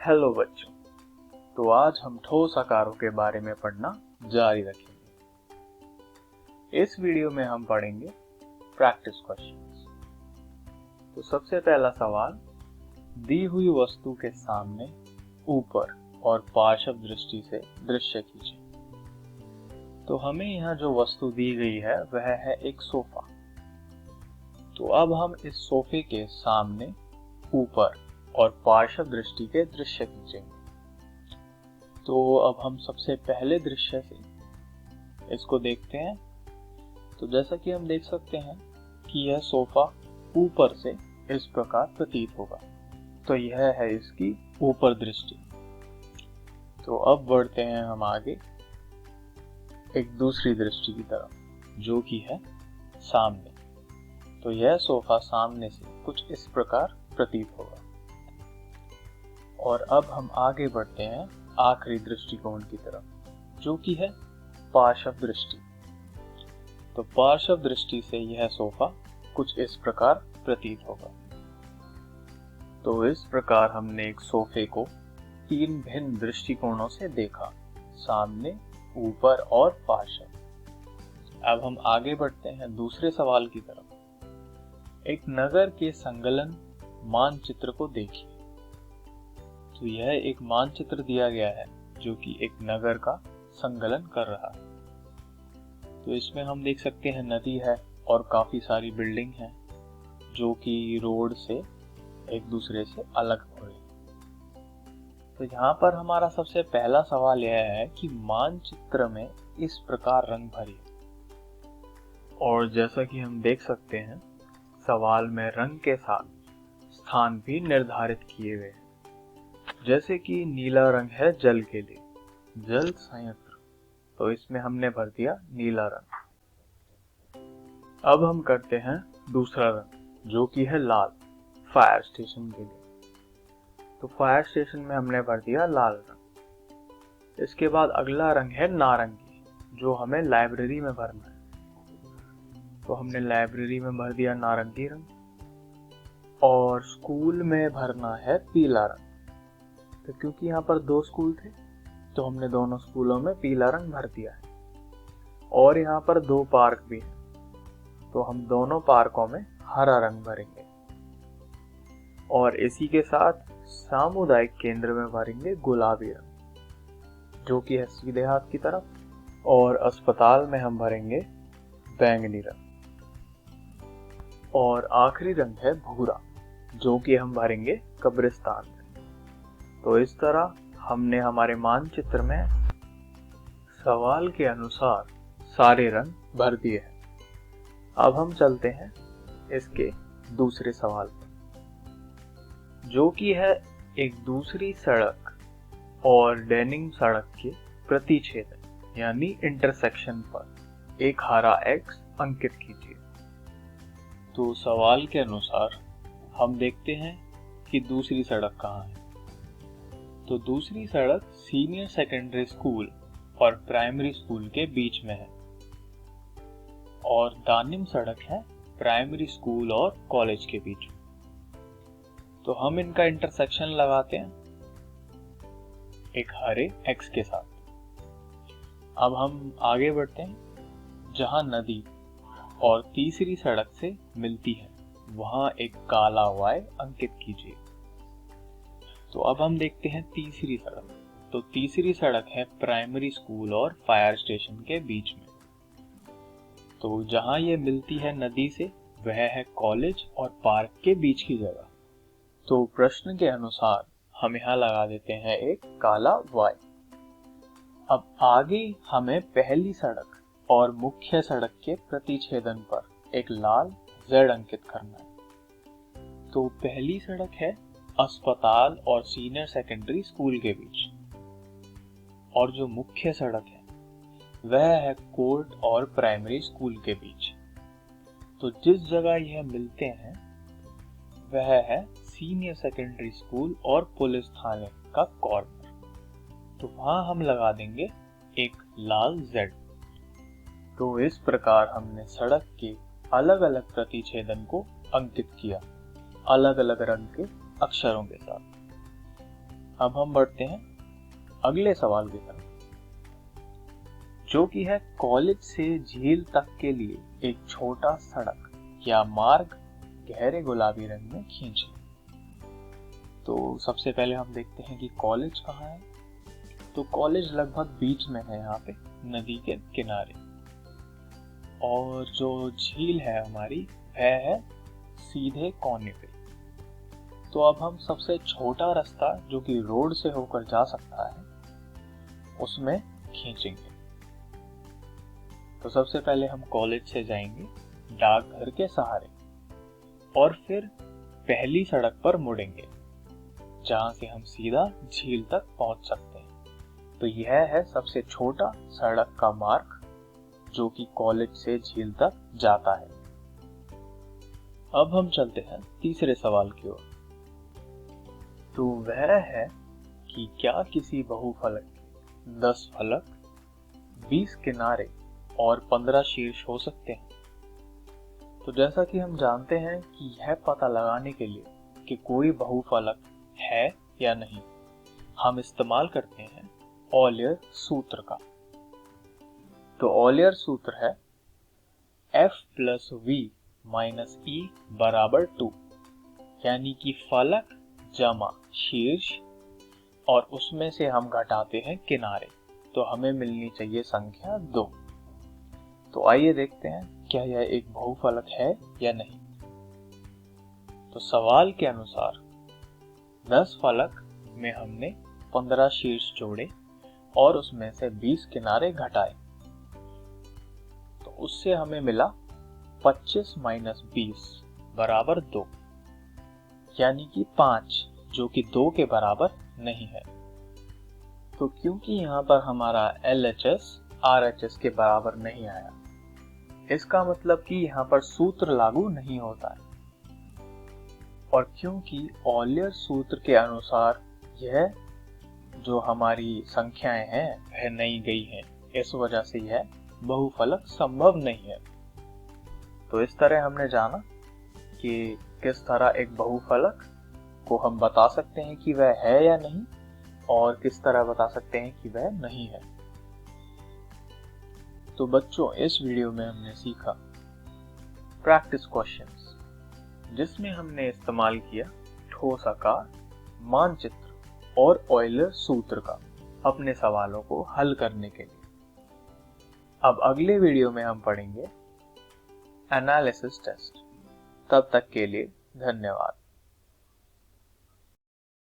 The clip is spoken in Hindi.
हेलो बच्चों। तो आज हम ठोस आकारों के बारे में पढ़ना जारी रखेंगे। इस वीडियो में हम पढ़ेंगे प्रैक्टिस क्वेश्चंस। तो सबसे पहला सवाल, दी हुई वस्तु के सामने, ऊपर और पार्श्व दृष्टि से दृश्य खींचें। तो हमें यहाँ जो वस्तु दी गई है वह है एक सोफा। तो अब हम इस सोफे के सामने, ऊपर और पार्श्व दृष्टि के दृश्य खींचेंगे। तो अब हम सबसे पहले दृश्य से इसको देखते हैं। तो जैसा कि हम देख सकते हैं कि यह सोफा ऊपर से इस प्रकार प्रतीत होगा। तो यह है इसकी ऊपर दृष्टि। तो अब बढ़ते हैं हम आगे एक दूसरी दृष्टि की तरफ, जो कि है सामने। तो यह सोफा सामने से कुछ इस प्रकार प्रतीत होगा। और अब हम आगे बढ़ते हैं आखिरी दृष्टिकोण की तरफ, जो कि है पार्श्व दृष्टि। तो पार्श्व दृष्टि से यह सोफा कुछ इस प्रकार प्रतीत होगा। तो इस प्रकार हमने एक सोफे को तीन भिन्न दृष्टिकोणों से देखा, सामने, ऊपर और पार्श्व। अब हम आगे बढ़ते हैं दूसरे सवाल की तरफ। एक नगर के संलग्न मानचित्र को देखिए। तो यह एक मानचित्र दिया गया है जो कि एक नगर का संलग्न कर रहा है। तो इसमें हम देख सकते हैं नदी है और काफी सारी बिल्डिंग है जो कि रोड से एक दूसरे से अलग हो रही है। तो यहाँ पर हमारा सबसे पहला सवाल यह है कि मानचित्र में इस प्रकार रंग भरिए। और जैसा कि हम देख सकते हैं, सवाल में रंग के साथ स्थान भी निर्धारित किए गए हैं। जैसे कि नीला रंग है जल के लिए, जल संयंत्र। तो इसमें हमने भर दिया नीला रंग। अब हम करते हैं दूसरा रंग, जो कि है लाल, फायर स्टेशन के लिए। तो फायर स्टेशन में हमने भर दिया लाल रंग। इसके बाद अगला रंग है नारंगी, जो हमें लाइब्रेरी में भरना है। तो हमने लाइब्रेरी में भर दिया नारंगी रंग। और स्कूल में भरना है पीला रंग। तो क्योंकि यहाँ पर दो स्कूल थे, तो हमने दोनों स्कूलों में पीला रंग भर दिया है। और यहाँ पर दो पार्क भी हैं, तो हम दोनों पार्कों में हरा रंग भरेंगे। और इसी के साथ सामुदायिक केंद्र में भरेंगे गुलाबी रंग, जो कि है सीधे हाथ की तरफ। और अस्पताल में हम भरेंगे बैंगनी रंग। और आखिरी रंग है भूरा, जो कि हम भरेंगे कब्रिस्तान में। तो इस तरह हमने हमारे मानचित्र में सवाल के अनुसार सारे रंग भर दिए हैं। अब हम चलते हैं इसके दूसरे सवाल पर, जो कि है एक दूसरी सड़क और डैनिंग सड़क के प्रतिच्छेदन यानी इंटरसेक्शन पर एक हरा एक्स अंकित कीजिए। तो सवाल के अनुसार हम देखते हैं कि दूसरी सड़क कहाँ है। तो दूसरी सड़क सीनियर सेकेंडरी स्कूल और प्राइमरी स्कूल के बीच में है। और दानिम सड़क है प्राइमरी स्कूल और कॉलेज के बीच में। तो हम इनका इंटरसेक्शन लगाते हैं एक हरे एक्स के साथ। अब हम आगे बढ़ते हैं। जहां नदी और तीसरी सड़क से मिलती है, वहां एक काला वाई अंकित कीजिए। तो अब हम देखते हैं तीसरी सड़क। तो तीसरी सड़क है प्राइमरी स्कूल और फायर स्टेशन के बीच में। तो जहां ये मिलती है नदी से, वह है कॉलेज और पार्क के बीच की जगह। तो प्रश्न के अनुसार हम यहाँ लगा देते हैं एक काला वाई। अब आगे हमें पहली सड़क और मुख्य सड़क के प्रतिच्छेदन पर एक लाल Z अंकित करना है। तो पहली सड़क है अस्पताल और सीनियर सेकेंडरी स्कूल के बीच। और जो मुख्य सड़क है वह है कोर्ट और प्राइमरी स्कूल के बीच। तो जिस जगह यह मिलते हैं वह है सीनियर सेकेंडरी स्कूल और पुलिस थाने का कॉर्नर। तो वहां हम लगा देंगे एक लाल Z। तो इस प्रकार हमने सड़क के अलग अलग प्रतिच्छेदन को अंकित किया, अलग अलग रंग के अक्षरों के साथ। अब हम बढ़ते हैं अगले सवाल की तरफ, जो कि है कॉलेज से झील तक के लिए एक छोटा सड़क या मार्ग गहरे गुलाबी रंग में खींचे। तो सबसे पहले हम देखते हैं कि कॉलेज कहाँ है। तो कॉलेज लगभग बीच में है, यहाँ पे नदी के किनारे, और जो झील है हमारी वह है सीधे कोने पे। तो अब हम सबसे छोटा रास्ता जो कि रोड से होकर जा सकता है उसमें खींचेंगे। तो सबसे पहले हम कॉलेज से जाएंगे डाकघर के सहारे और फिर पहली सड़क पर मुड़ेंगे जहां से हम सीधा झील तक पहुंच सकते हैं। तो यह है सबसे छोटा सड़क का मार्ग जो कि कॉलेज से झील तक जाता है। अब हम चलते हैं तीसरे सवाल की ओर। तो वह है कि क्या किसी बहुफलक के 10 फलक, 20 किनारे और 15 शीर्ष हो सकते हैं? तो जैसा कि हम जानते हैं कि यह पता लगाने के लिए कि कोई बहुफलक है या नहीं, हम इस्तेमाल करते हैं ऑलियर सूत्र का। तो ऑलियर सूत्र है F + V - E = 2, यानी कि फलक जमा शीर्ष और उसमें से हम घटाते हैं किनारे, तो हमें मिलनी चाहिए संख्या 2। तो आइए देखते हैं क्या यह एक बहुफलक है या नहीं। तो सवाल के अनुसार 10 फलक में हमने 15 शीर्ष जोड़े और उसमें से 20 किनारे घटाए, तो उससे हमें मिला 25 - 20 = 2, यानी कि 5, जो कि 2 के बराबर नहीं है। तो क्योंकि यहाँ पर हमारा LHS RHS के बराबर नहीं आया, इसका मतलब कि यहाँ पर सूत्र लागू नहीं होता है। और क्योंकि ऑलियर सूत्र के अनुसार यह जो हमारी संख्याएं हैं वह नहीं गई हैं, इस वजह से यह बहुफलक संभव नहीं है। तो इस तरह हमने जाना कि किस तरह एक बहुफलक को हम बता सकते हैं कि वह है या नहीं, और किस तरह बता सकते हैं कि वह नहीं है। तो बच्चों, इस वीडियो में हमने सीखा प्रैक्टिस क्वेश्चंस, जिसमें हमने इस्तेमाल किया ठोस आकार, मानचित्र और ऑयलर सूत्र का अपने सवालों को हल करने के लिए। अब अगले वीडियो में हम पढ़ेंगे एनालिसिस टेस्ट। तब तक के लिए धन्यवाद।